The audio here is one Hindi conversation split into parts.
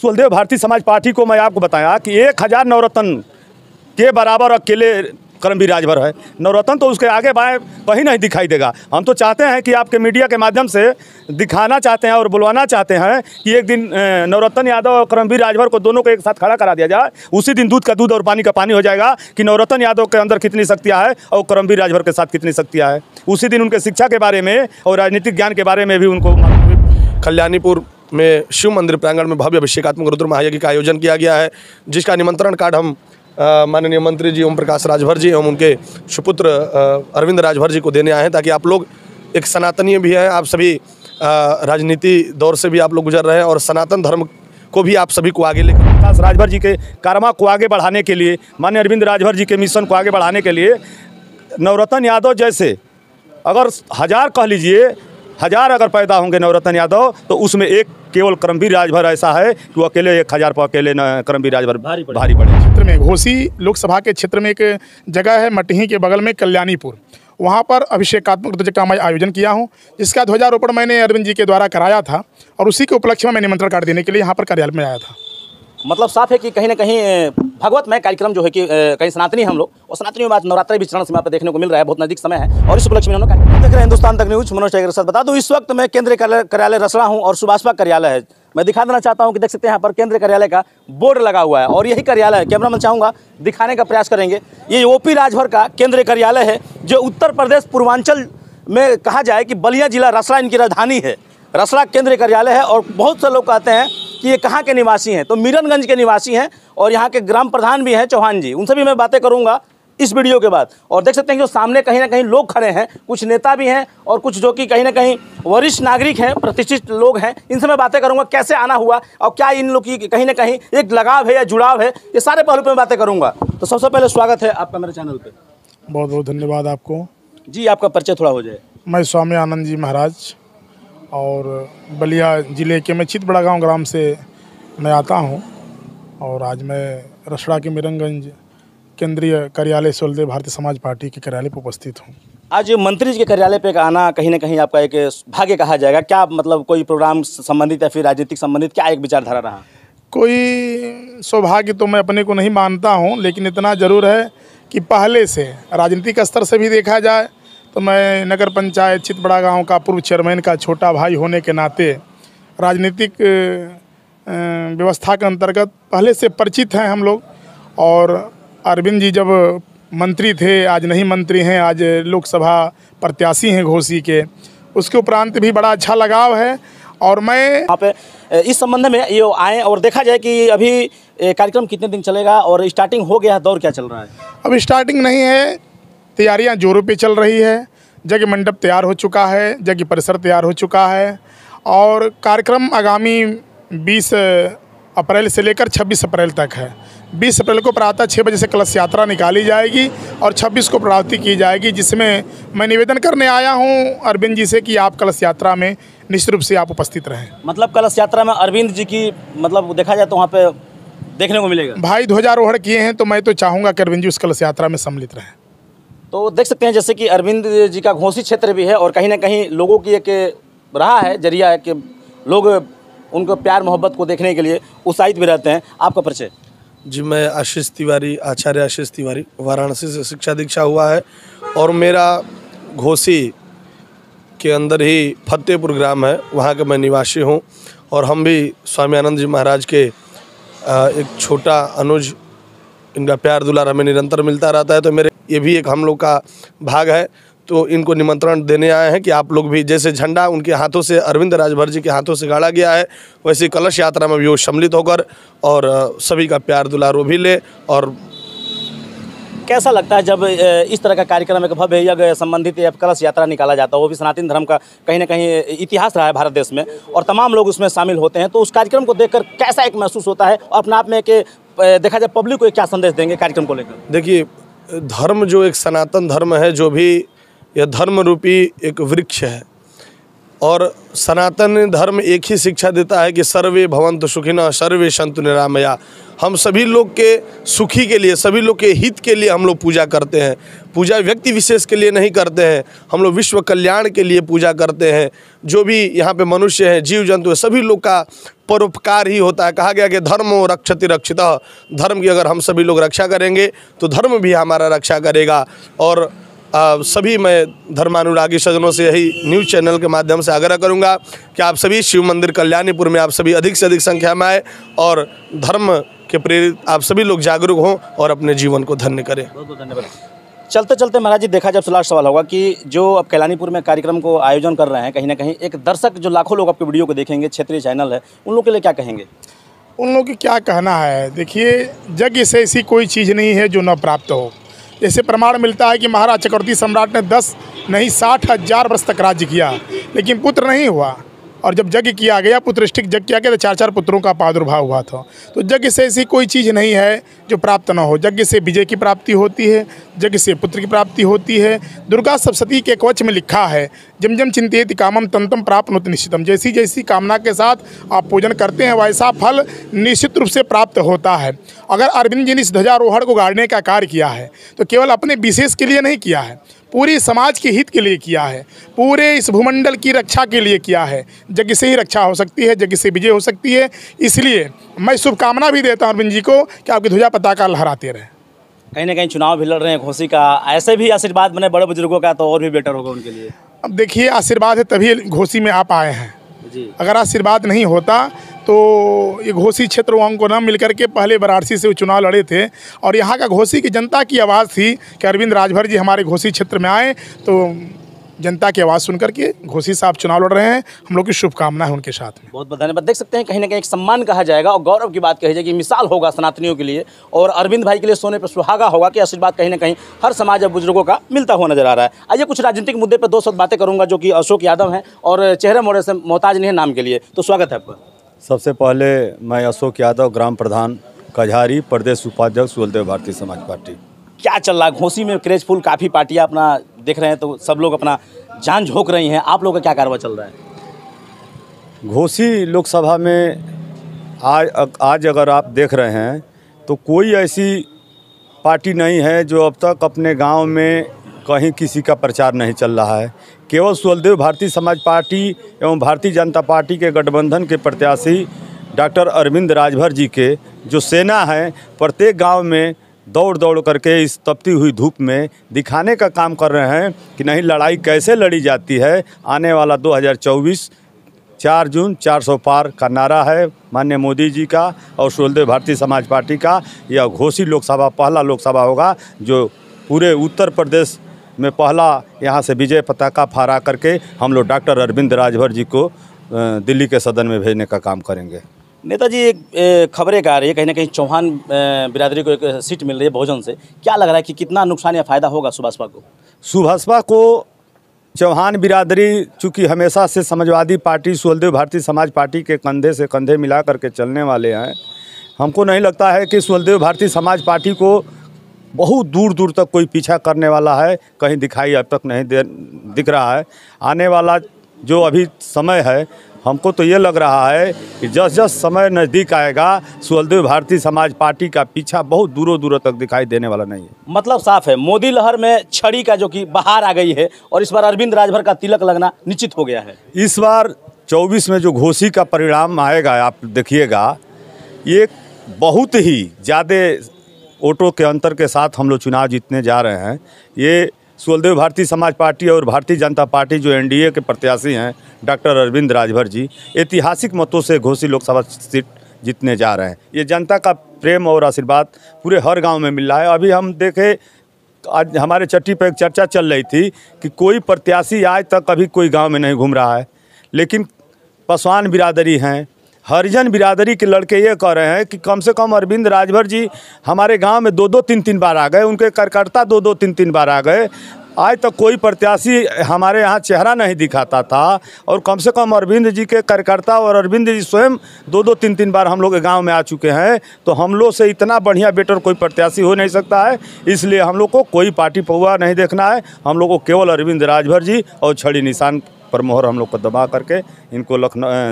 सुलदेव भारतीय समाज पार्टी को मैं आपको बताया कि 1000 नवरत्न के बराबर अकेले कर्मवीर राजभर है। नवरत्न तो उसके आगे बाएं कहीं नहीं दिखाई देगा। हम तो चाहते हैं कि आपके मीडिया के माध्यम से दिखाना चाहते हैं और बुलवाना चाहते हैं कि एक दिन नवरत्न यादव और कर्मवीर राजभर को दोनों को एक साथ खड़ा करा दिया जाए। उसी दिन दूध का दूध और पानी का पानी हो जाएगा कि नवरत्न यादव के अंदर कितनी शक्तियाँ है और कर्मवीर राजभर के साथ कितनी शक्तियाँ है। उसी दिन उनके शिक्षा के बारे में और राजनीतिक ज्ञान के बारे में भी उनको। कल्याणीपुर में शिव मंदिर प्रांगण में भव्य अभिषेकात्मक रुद्र महायज्ञ का आयोजन किया गया है, जिसका निमंत्रण कार्ड हम माननीय मंत्री जी ओम प्रकाश राजभर जी एवं उनके सुपुत्र अरविंद राजभर जी को देने आए हैं, ताकि आप लोग एक सनातनीय भी हैं, आप सभी राजनीति दौर से भी आप लोग गुजर रहे हैं और सनातन धर्म को भी आप सभी को आगे लेकर प्रकाश राजभर जी के कारमा को आगे बढ़ाने के लिए, माननीय अरविंद राजभर जी के मिशन को आगे बढ़ाने के लिए नवरत्न यादव जैसे अगर 1000 कह लीजिए 1000 अगर पैदा होंगे नवरत्न यादव तो उसमें एक केवल कर्मवीर राजभर ऐसा है कि वो अकेले 1000 पर अकेले कर्मवीर राजभर भारी पड़े। क्षेत्र में घोसी लोकसभा के क्षेत्र में एक जगह है मटही के बगल में कल्याणीपुर, वहाँ पर अभिषेकात्मक ध्वज का मैं आयोजन किया हूँ, जिसका ध्वजारोपण मैंने अरविंद जी के द्वारा कराया था और उसी के उपलक्ष्य में मैं निमंत्रण कार्ड देने के लिए यहाँ पर कार्यालय में आया था। मतलब साफ है कि कहीं ना कहीं भगवतमय कार्यक्रम जो है कि कहीं सनातनी हम लोग और सनातनी में आज नवरात्रि भी चरण समय पर देखने को मिल रहा है, बहुत नजदीक समय है और इस उपलक्ष्य में हम लोग देख रहे हैं हिंदुस्तान तक न्यूज। मनोज टाइगर के साथ बता दूं इस वक्त मैं केंद्रीय कार्यालय रसड़ा हूं और सुभाषपा कार्यालय है। मैं दिखा देना चाहता हूं कि देख सकते हैं यहाँ पर केंद्रीय कार्यालय का बोर्ड लगा हुआ है और यही कार्यालय कैमरामैन चाहूँगा दिखाने का प्रयास करेंगे। ये ओपी राजभर का केंद्रीय कार्यालय है जो उत्तर प्रदेश पूर्वांचल में कहा जाए कि बलिया जिला रसड़ा इनकी राजधानी है। रसड़ा केंद्रीय कार्यालय है और बहुत से लोग कहते हैं कि ये कहाँ के निवासी हैं, तो मीरनगंज के निवासी हैं और यहाँ के ग्राम प्रधान भी हैं चौहान जी, उनसे भी मैं बातें करूँगा इस वीडियो के बाद। और देख सकते हैं जो सामने कहीं ना कहीं लोग खड़े हैं, कुछ नेता भी हैं और कुछ जो कि कहीं ना कहीं वरिष्ठ नागरिक हैं, प्रतिष्ठित लोग हैं, इनसे मैं बातें करूँगा कैसे आना हुआ और क्या इन लोग की कहीं ना कहीं एक लगाव है या जुड़ाव है, ये सारे पहलू पर मैं बातें करूँगा। तो सबसे पहले स्वागत है आपका मेरे चैनल पर। बहुत बहुत धन्यवाद आपको जी। आपका परिचय थोड़ा हो जाए। मैं स्वामी आनंद जी महाराज और बलिया जिले के मैं चितबड़ा गाँव ग्राम से मैं आता हूँ और आज मैं रसड़ा के मीरनगंज केंद्रीय कार्यालय सुलदेव भारतीय समाज पार्टी के कार्यालय पर उपस्थित हूँ। आज मंत्री जी के कार्यालय पे आना कहीं ना कहीं आपका एक भाग्य कहा जाएगा। क्या मतलब कोई प्रोग्राम संबंधित या फिर राजनीतिक संबंधित क्या एक विचारधारा रहा? कोई सौभाग्य तो मैं अपने को नहीं मानता हूँ, लेकिन इतना ज़रूर है कि पहले से राजनीतिक स्तर से भी देखा जाए तो मैं नगर पंचायत चितबड़ा गांव का पूर्व चेयरमैन का छोटा भाई होने के नाते राजनीतिक व्यवस्था के अंतर्गत पहले से परिचित हैं हम लोग। और अरविंद जी जब मंत्री थे, आज नहीं मंत्री हैं, आज लोकसभा प्रत्याशी हैं घोसी के, उसके उपरांत भी बड़ा अच्छा लगाव है। और मैं यहाँ पे इस संबंध में ये आए और देखा जाए कि अभी कार्यक्रम कितने दिन चलेगा और स्टार्टिंग हो गया है, दौर क्या चल रहा है? अब स्टार्टिंग नहीं है, तैयारियां जोरों पे चल रही है। जगह मंडप तैयार हो चुका है, जगह परिसर तैयार हो चुका है और कार्यक्रम आगामी 20 अप्रैल से लेकर 26 अप्रैल तक है। 20 अप्रैल को प्रातः 6 बजे से कलश यात्रा निकाली जाएगी और 26 को प्राप्ति की जाएगी, जिसमें मैं निवेदन करने आया हूं अरविंद जी से कि आप कलश यात्रा में निश्चित रूप से आप उपस्थित रहें। मतलब कलश यात्रा में अरविंद जी की मतलब देखा जाए तो वहाँ पे देखने को मिलेगा। भाई ध्वजारोहण किए हैं तो मैं तो चाहूँगा कि अरविंद जी उस कलश यात्रा में सम्मिलित रहें। तो देख सकते हैं जैसे कि अरविंद जी का घोसी क्षेत्र भी है और कहीं ना कहीं लोगों की एक रहा है जरिया है कि लोग उनको प्यार मोहब्बत को देखने के लिए उत्साहित भी रहते हैं। आपका परिचय? जी, मैं आशीष तिवारी, आचार्य आशीष तिवारी, वाराणसी से शिक्षा दीक्षा हुआ है और मेरा घोसी के अंदर ही फतेहपुर ग्राम है, वहाँ का मैं निवासी हूँ। और हम भी स्वामी आनंद जी महाराज के एक छोटा अनुज, इनका प्यार दुलार हमें निरंतर मिलता रहता है, तो मेरे ये भी एक हम लोग का भाग है। तो इनको निमंत्रण देने आए हैं कि आप लोग भी, जैसे झंडा उनके हाथों से अरविंद राजभर जी के हाथों से गाड़ा गया है, वैसे कलश यात्रा में भी वो सम्मिलित होकर और सभी का प्यार दुलार वो भी ले। और कैसा लगता है जब इस तरह का कार्यक्रम एक भव्य यज्ञ संबंधित या कलश यात्रा निकाला जाता है, वो भी सनातन धर्म का कहीं ना कहीं इतिहास रहा है भारत देश में और तमाम लोग उसमें शामिल होते हैं, तो उस कार्यक्रम को देखकर कैसा एक महसूस होता है और अपने आप में एक देखा जाए पब्लिक को क्या संदेश देंगे कार्यक्रम को लेकर? देखिए, धर्म जो एक सनातन धर्म है, जो भी यह धर्म रूपी एक वृक्ष है, और सनातन धर्म एक ही शिक्षा देता है कि सर्वे भवन्तु सुखिनः सर्वे सन्तु निरामया। हम सभी लोग के सुखी के लिए, सभी लोग के हित के लिए हम लोग पूजा करते हैं। पूजा व्यक्ति विशेष के लिए नहीं करते हैं, हम लोग विश्व कल्याण के लिए पूजा करते हैं। जो भी यहाँ पे मनुष्य हैं, जीव जंतु हैं, सभी लोग का परोपकार ही होता है। कहा गया कि धर्मो रक्षति रक्षितः, धर्म की अगर हम सभी लोग रक्षा करेंगे तो धर्म भी हमारा रक्षा करेगा। और सभी मैं धर्मानुरागी सज्जनों से यही न्यूज़ चैनल के माध्यम से आग्रह करूंगा कि आप सभी शिव मंदिर कल्याणीपुर में आप सभी अधिक से अधिक संख्या में आए और धर्म के प्रेरित आप सभी लोग जागरूक हों और अपने जीवन को धन्य करें। बहुत बहुत धन्यवाद। चलते चलते महाराज जी, देखा जब लास्ट सवाल होगा कि जो अब कैलानीपुर में कार्यक्रम को आयोजन कर रहे हैं, कहीं ना कहीं एक दर्शक जो लाखों लोग आपके वीडियो को देखेंगे, क्षेत्रीय चैनल है, उन लोगों के लिए क्या कहेंगे? उन लोगों की क्या कहना है, देखिए यज्ञ से ऐसी कोई चीज़ नहीं है जो न प्राप्त हो। जैसे प्रमाण मिलता है कि महाराज चक्रवर्ती सम्राट ने 10 नहीं 60,000 वर्ष तक राज्य किया, लेकिन पुत्र नहीं हुआ। और जब यज्ञ किया गया, पुत्रिष्टिक यज्ञ किया गया, तो 4-4 पुत्रों का प्रादुर्भाव हुआ था। तो यज्ञ से ऐसी कोई चीज़ नहीं है जो प्राप्त न हो। यज्ञ से विजय की प्राप्ति होती है, यज्ञ से पुत्र की प्राप्ति होती है। दुर्गा सप्तशती के कवच में लिखा है, जम जम चिंतेति कामम तंतम प्राप्नुत निश्चितम। जैसी जैसी कामना के साथ आप पूजन करते हैं, वैसा फल निश्चित रूप से प्राप्त होता है। अगर अरविंद जी ने इस ध्वजारोहण को गाड़ने का कार्य किया है तो केवल अपने विशेष के लिए नहीं किया है, पूरी समाज के हित के लिए किया है, पूरे इस भूमंडल की रक्षा के लिए किया है। यज्ञ से ही रक्षा हो सकती है, यज्ञ से विजय हो सकती है। इसलिए मैं शुभकामना भी देता हूं अरविंद जी को कि आपकी ध्वजा पताका लहराते रहे। कहीं ना कहीं चुनाव भी लड़ रहे हैं घोसी का, ऐसे भी आशीर्वाद बने बड़े बुजुर्गों का तो और भी बेटर होगा उनके लिए। अब देखिए, आशीर्वाद है तभी घोसी में आप आए हैं जी। अगर आशीर्वाद नहीं होता तो ये घोसी क्षेत्र वालों को न मिलकर के पहले वाराणसी से चुनाव लड़े थे और यहाँ का घोसी की जनता की आवाज़ थी कि अरविंद राजभर जी हमारे घोसी क्षेत्र में आए, तो जनता की आवाज़ सुनकर के घोसी साहब चुनाव लड़ रहे हैं। हम लोग की शुभकामना है उनके साथ में। बहुत बहुत धन्यवाद। देख सकते हैं कहीं ना कहीं एक सम्मान कहा जाएगा और गौरव की बात कही जाएगी, मिसाल होगा सनातनियों के लिए और अरविंद भाई के लिए सोने पर सुहागा होगा कि आशीर्वाद कहीं ना कहीं हर समाज और बुजुर्गों का मिलता हुआ नजर आ रहा है। आइए कुछ राजनीतिक मुद्दे पर 2 शब्द बातें करूंगा, जो कि अशोक यादव हैं और चेहरे मोहरे से मोहताज नहीं है नाम के लिए। तो स्वागत है आपका। सबसे पहले मैं अशोक यादव, ग्राम प्रधान कझारी, प्रदेश उपाध्यक्ष सुहलदेव भारतीय समाज पार्टी। क्या चल रहा है घोसी में? क्रेजफुल काफ़ी पार्टियां अपना देख रहे हैं, तो सब लोग अपना जान झोंक रही हैं। आप लोगों का क्या कारवा चल रहा है घोसी लोकसभा में? आज अगर आप देख रहे हैं तो कोई ऐसी पार्टी नहीं है जो अब तक अपने गांव में कहीं किसी का प्रचार नहीं चल रहा है। केवल सुहलदेव भारतीय समाज पार्टी एवं भारतीय जनता पार्टी के गठबंधन के प्रत्याशी डॉक्टर अरविंद राजभर जी के जो सेना है, प्रत्येक गांव में दौड़ दौड़ करके इस तपती हुई धूप में दिखाने का काम कर रहे हैं कि नहीं, लड़ाई कैसे लड़ी जाती है। आने वाला 2024 4 जून 400 पार का नारा है माननीय मोदी जी का और सुहलदेव भारतीय समाज पार्टी का। यह घोसी लोकसभा पहला लोकसभा होगा जो पूरे उत्तर प्रदेश में पहला यहाँ से विजय पताका फहरा करके हम लोग डॉक्टर अरविंद राजभर जी को दिल्ली के सदन में भेजने का काम करेंगे। नेताजी, एक खबरें आ रही है कहीं ना कहीं चौहान बिरादरी को एक सीट मिल रही है बहुजन से। क्या लग रहा है कि कितना नुकसान या फ़ायदा होगा सुभाषपा को? सुभाषपा को चौहान बिरादरी चूँकि हमेशा से समाजवादी पार्टी सुहलदेव भारतीय समाज पार्टी के कंधे से कंधे मिला करके चलने वाले हैं। हमको नहीं लगता है कि सुहलदेव भारतीय समाज पार्टी को बहुत दूर दूर तक कोई पीछा करने वाला है, कहीं दिखाई अब तक नहीं दिख रहा है। आने वाला जो अभी समय है, हमको तो ये लग रहा है कि जस जस समय नज़दीक आएगा सुहलदेव भारतीय समाज पार्टी का पीछा बहुत दूरों दूरों तक दिखाई देने वाला नहीं है। मतलब साफ है, मोदी लहर में छड़ी का जो कि बहार आ गई है और इस बार अरविंद राजभर का तिलक लगना निश्चित हो गया है। इस बार 24 में जो घोसी का परिणाम आएगा, आप देखिएगा, ये बहुत ही ज़्यादा वोटों के अंतर के साथ हम लोग चुनाव जीतने जा रहे हैं। ये सुहलदेव भारतीय समाज पार्टी और भारतीय जनता पार्टी जो एनडीए के प्रत्याशी हैं डॉक्टर अरविंद राजभर जी, ऐतिहासिक मतों से घोसी लोकसभा सीट जीतने जा रहे हैं। ये जनता का प्रेम और आशीर्वाद पूरे हर गांव में मिल रहा है। अभी हम देखे, आज हमारे चट्टी पर एक चर्चा चल रही थी कि कोई प्रत्याशी आज तक कभी कोई गाँव में नहीं घूम रहा है, लेकिन पासवान बिरादरी हैं, हरिजन बिरादरी के लड़के ये कह रहे हैं कि कम से कम अरविंद राजभर जी हमारे गांव में 2-2 3-3 बार आ गए, उनके कार्यकर्ता 2-2 3-3 बार आ गए। आज तक कोई प्रत्याशी हमारे यहाँ चेहरा नहीं दिखाता था और कम से कम अरविंद जी के कार्यकर्ता और अरविंद जी स्वयं 2-2 3-3 बार हम लोग के गाँव में आ चुके हैं। तो हम लोग से इतना बढ़िया बेटर कोई प्रत्याशी हो नहीं सकता है। इसलिए हम लोग को कोई पार्टी पौवा नहीं देखना है, हम लोग को केवल अरविंद राजभर जी और छड़ी निशान पर मोहर हम लोग को दबा करके इनको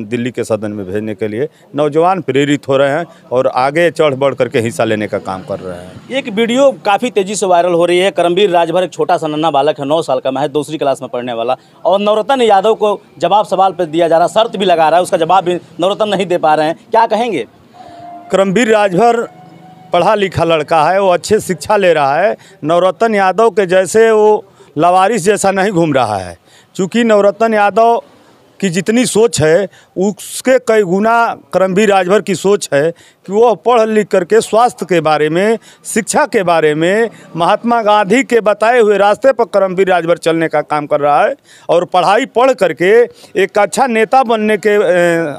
दिल्ली के सदन में भेजने के लिए नौजवान प्रेरित हो रहे हैं और आगे चढ़ बढ़ करके हिस्सा लेने का काम कर रहे हैं। एक वीडियो काफ़ी तेज़ी से वायरल हो रही है। करमवीर राजभर एक छोटा सा नन्हा बालक है, 9 साल का, महज दूसरी क्लास में पढ़ने वाला, और नवरत्न यादव को जवाब सवाल पर दिया जा रहा, शर्त भी लगा रहा है, उसका जवाब भी नवरत्न नहीं दे पा रहे हैं। क्या कहेंगे? करमवीर राजभर पढ़ा लिखा लड़का है, वो अच्छे शिक्षा ले रहा है। नवरत्न यादव के जैसे वो लवारिस जैसा नहीं घूम रहा है। चूँकि नवरत्न यादव की जितनी सोच है उसके कई गुना करमवीर राजभर की सोच है कि वो पढ़ लिख करके स्वास्थ्य के बारे में, शिक्षा के बारे में, महात्मा गांधी के बताए हुए रास्ते पर करमवीर राजभर चलने का काम कर रहा है और पढ़ाई पढ़ करके एक अच्छा नेता बनने के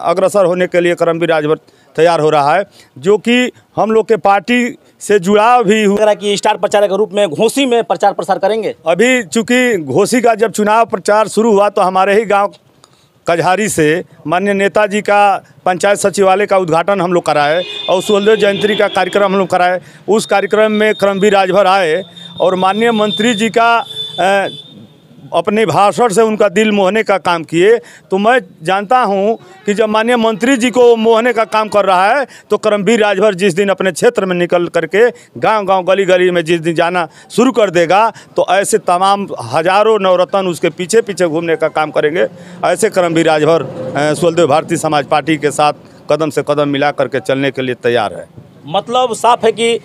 अग्रसर होने के लिए करमवीर राजभर तैयार हो रहा है, जो कि हम लोग के पार्टी से जुड़ाव भी हुआ कि स्टार प्रचारक के रूप में घोसी में प्रचार प्रसार करेंगे। अभी चूँकि घोसी का जब चुनाव प्रचार शुरू हुआ तो हमारे ही गांव कजहारी से माननीय नेताजी का पंचायत सचिवालय का उद्घाटन हम लोग कराए और सुहेलदेव जयंती का कार्यक्रम हम लोग कराए। उस कार्यक्रम में करमवीर राजभर आए और माननीय मंत्री जी का अपने भाषण से उनका दिल मोहने का काम किए। तो मैं जानता हूं कि जब माननीय मंत्री जी को मोहने का काम कर रहा है तो करमवीर राजभर जिस दिन अपने क्षेत्र में निकल करके गांव-गांव, गली-गली में जिस दिन जाना शुरू कर देगा तो ऐसे तमाम हजारों नवरत्न उसके पीछे पीछे घूमने का काम करेंगे। ऐसे करमवीर राजभर सुहेलदेव भारतीय समाज पार्टी के साथ कदम से कदम मिला करके चलने के लिए तैयार है। मतलब साफ है कि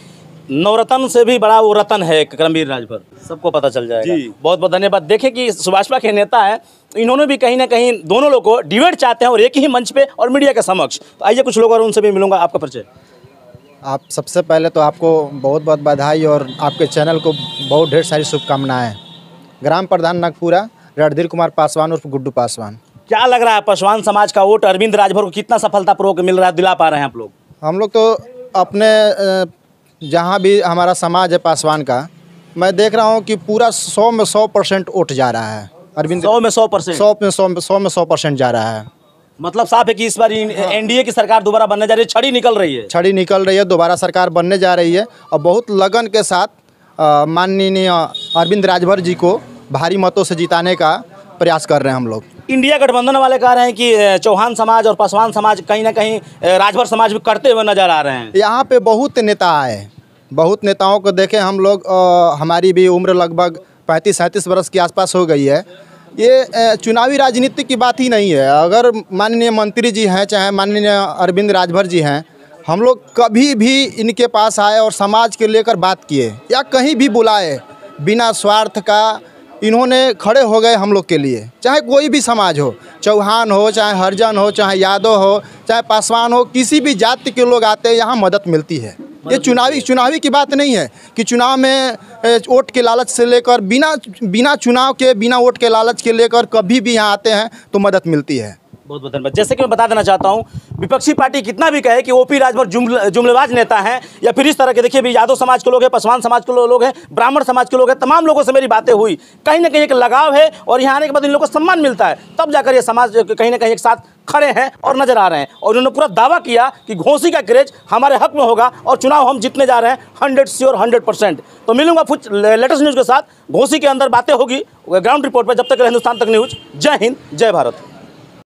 नवरत्न से भी बड़ा वो रतन है करमवीर राजभर, सबको पता चल जाएगा। जी। बहुत बहुत धन्यवाद। देखें कि सुभाषपा के नेता हैं, इन्होंने भी कहीं ना कहीं दोनों लोग को डिबेट चाहते हैं और एक ही मंच पे और मीडिया के समक्ष। तो आइए कुछ लोग और उनसे भी मिलूंगा। आपका परिचय? आप सबसे पहले तो आपको बहुत बहुत बधाई और आपके चैनल को बहुत ढेर सारी शुभकामनाएं। ग्राम प्रधान नागपुरा रणधीर कुमार पासवान उर्फ गुड्डू पासवान। क्या लग रहा है पासवान समाज का वोट अरविंद राजभर को कितना सफलतापूर्वक मिल रहा है, दिला पा रहे हैं आप लोग? हम लोग तो अपने जहाँ भी हमारा समाज है पासवान का, मैं देख रहा हूँ कि पूरा 100 में 100% वोट जा रहा है। अरविंद 100 में 100%? 100 में 100% जा रहा है। मतलब साफ है कि इस बार एनडीए की सरकार दोबारा बनने जा रही है, छड़ी निकल रही है। छड़ी निकल रही है, दोबारा सरकार बनने जा रही है और बहुत लगन के साथ माननीय अरविंद राजभर जी को भारी मतों से जिताने का प्रयास कर रहे हैं हम लोग। इंडिया गठबंधन वाले कह रहे हैं कि चौहान समाज और पासवान समाज कहीं ना कहीं राजभर समाज भी करते हुए नजर आ रहे हैं। यहाँ पे बहुत नेता आए, बहुत नेताओं को देखे हम लोग। हमारी भी उम्र लगभग 35-37 वर्ष के आसपास हो गई है। ये चुनावी राजनीति की बात ही नहीं है। अगर माननीय मंत्री जी हैं, चाहे माननीय अरविंद राजभर जी हैं, हम लोग कभी भी इनके पास आए और समाज के लेकर बात किए या कहीं भी बुलाए, बिना स्वार्थ का इन्होंने खड़े हो गए हम लोग के लिए। चाहे कोई भी समाज हो, चौहान हो, चाहे हरिजन हो, चाहे यादव हो, चाहे पासवान हो, किसी भी जाति के लोग आते हैं, यहाँ मदद मिलती है। ये चुनावी की बात नहीं है कि चुनाव में वोट के लालच से लेकर बिना चुनाव के, बिना वोट के लालच के लेकर कभी भी यहाँ आते हैं तो मदद मिलती है। बहुत बहुत धन्यवाद। जैसे कि मैं बता देना चाहता हूं, विपक्षी पार्टी कितना भी कहे कि ओपी राजभर जुमलेबाज नेता हैं या फिर इस तरह के, देखिए भी यादव समाज के लोग हैं, पासवान समाज के लोग हैं, ब्राह्मण समाज के लोग हैं, तमाम लोगों से मेरी बातें हुई। कहीं ना कहीं एक लगाव है और यहाँ आने के बाद इन लोगों को सम्मान मिलता है, तब जाकर ये समाज कहीं ना कहीं एक साथ खड़े हैं और नजर आ रहे हैं। और उन्होंने पूरा दावा किया कि घोसी का क्रेज हमारे हक में होगा और चुनाव हम जीतने जा रहे हैं 100% तो मिलूंगा कुछ लेटेस्ट न्यूज़ के साथ। घोसी के अंदर बातें होगी ग्राउंड रिपोर्ट पर। जब तक हिंदुस्तान तक न्यूज़। जय हिंद, जय भारत।